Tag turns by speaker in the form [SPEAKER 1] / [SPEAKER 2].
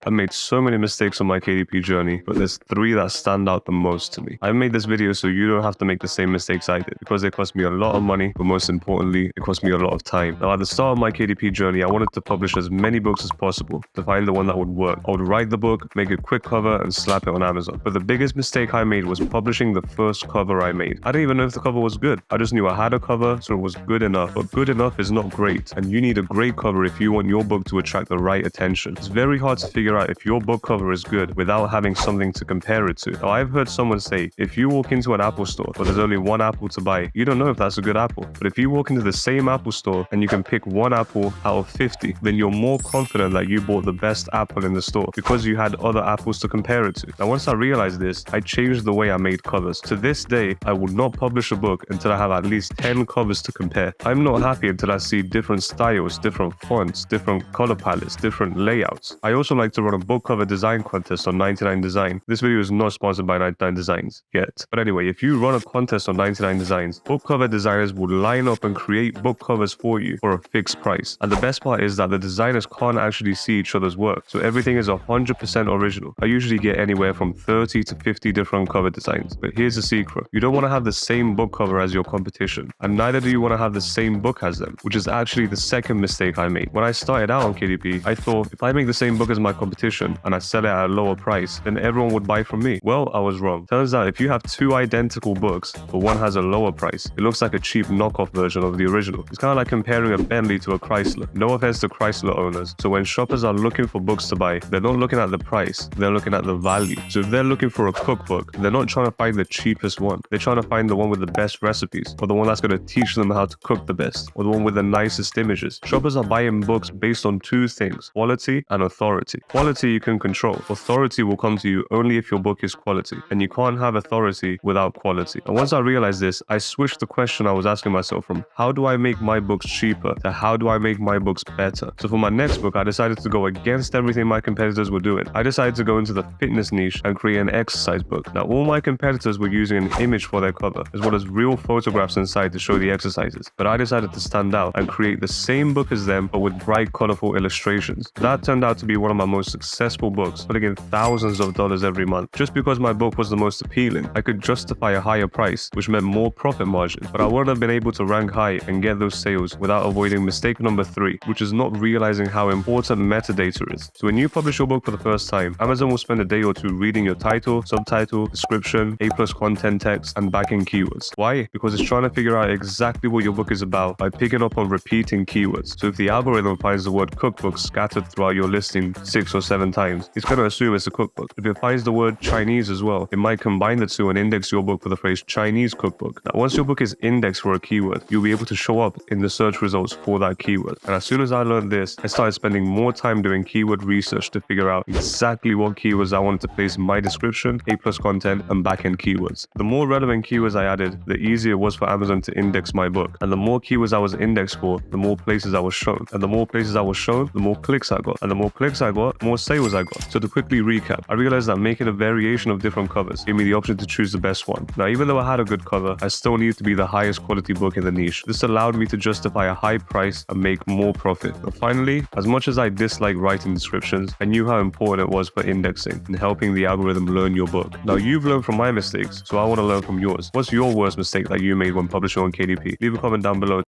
[SPEAKER 1] I've made so many mistakes on my KDP journey, but there's 3 that stand out the most to me. I've made this video so you don't have to make the same mistakes I did, because it cost me a lot of money, but most importantly, it cost me a lot of time. Now, at the start of my KDP journey, I wanted to publish as many books as possible to find the one that would work. I would write the book, make a quick cover, and slap it on Amazon. But the biggest mistake I made was publishing the first cover I made. I didn't even know if the cover was good. I just knew I had a cover, so it was good enough. But good enough is not great, and you need a great cover if you want your book to attract the right attention. It's very hard to figure out if your book cover is good without having something to compare it to. Now, I've heard someone say, if you walk into an Apple store, but there's only one apple to buy, you don't know if that's a good apple. But if you walk into the same Apple store and you can pick one apple out of 50, then you're more confident that you bought the best apple in the store because you had other apples to compare it to. Now, once I realized this, I changed the way I made covers. To this day, I will not publish a book until I have at least 10 covers to compare. I'm not happy until I see different styles, different fonts, different color palettes, different layouts. I also like to run a book cover design contest on 99 Design. This video is not sponsored by 99 Designs yet. But anyway, if you run a contest on 99 Designs, book cover designers will line up and create book covers for you for a fixed price. And the best part is that the designers can't actually see each other's work, so everything is 100% original. I usually get anywhere from 30 to 50 different cover designs. But here's the secret. You don't want to have the same book cover as your competition, and neither do you want to have the same book as them, which is actually the second mistake I made. When I started out on KDP, I thought if I make the same book as my competition and I sell it at a lower price, then everyone would buy from me. Well, I was wrong. Turns out if you have 2 identical books, but one has a lower price, it looks like a cheap knockoff version of the original. It's kind of like comparing a Bentley to a Chrysler. No offense to Chrysler owners. So when shoppers are looking for books to buy, they're not looking at the price, they're looking at the value. So if they're looking for a cookbook, they're not trying to find the cheapest one. They're trying to find the one with the best recipes, or the one that's going to teach them how to cook the best, or the one with the nicest images. Shoppers are buying books based on 2 things: quality and authority. Quality you can control. Authority will come to you only if your book is quality, and you can't have authority without quality. And once I realized this, I switched the question I was asking myself from how do I make my books cheaper to how do I make my books better. So for my next book, I decided to go against everything my competitors were doing. I decided to go into the fitness niche and create an exercise book. Now, all my competitors were using an image for their cover, as well as real photographs inside to show the exercises. But I decided to stand out and create the same book as them, but with bright, colorful illustrations. That turned out to be one of my most successful books, putting in thousands of dollars every month. Just because my book was the most appealing, I could justify a higher price, which meant more profit margin. But I wouldn't have been able to rank high and get those sales without avoiding mistake number 3, which is not realizing how important metadata is. So when you publish your book for the first time, Amazon will spend a day or 2 reading your title, subtitle, description, A+ content text, and backing keywords. Why? Because it's trying to figure out exactly what your book is about by picking up on repeating keywords. So if the algorithm finds the word cookbook scattered throughout your listing 6 or 7 times, it's going to assume it's a cookbook. If it finds the word Chinese as well, it might combine the 2 and index your book for the phrase Chinese cookbook. Now, once your book is indexed for a keyword, you'll be able to show up in the search results for that keyword. And as soon as I learned this, I started spending more time doing keyword research to figure out exactly what keywords I wanted to place in my description, A+ content, and backend keywords. The more relevant keywords I added, the easier it was for Amazon to index my book. And the more keywords I was indexed for, the more places I was shown. And the more places I was shown, the more clicks I got. And the more clicks I got, the more sales I got. So to quickly recap, I realized that making a variation of different covers gave me the option to choose the best one. Now, even though I had a good cover, I still needed to be the highest quality book in the niche. This allowed me to justify a high price and make more profit. But finally, as much as I dislike writing descriptions, I knew how important it was for indexing and helping the algorithm learn your book. Now, you've learned from my mistakes, so I want to learn from yours. What's your worst mistake that you made when publishing on KDP? Leave a comment down below.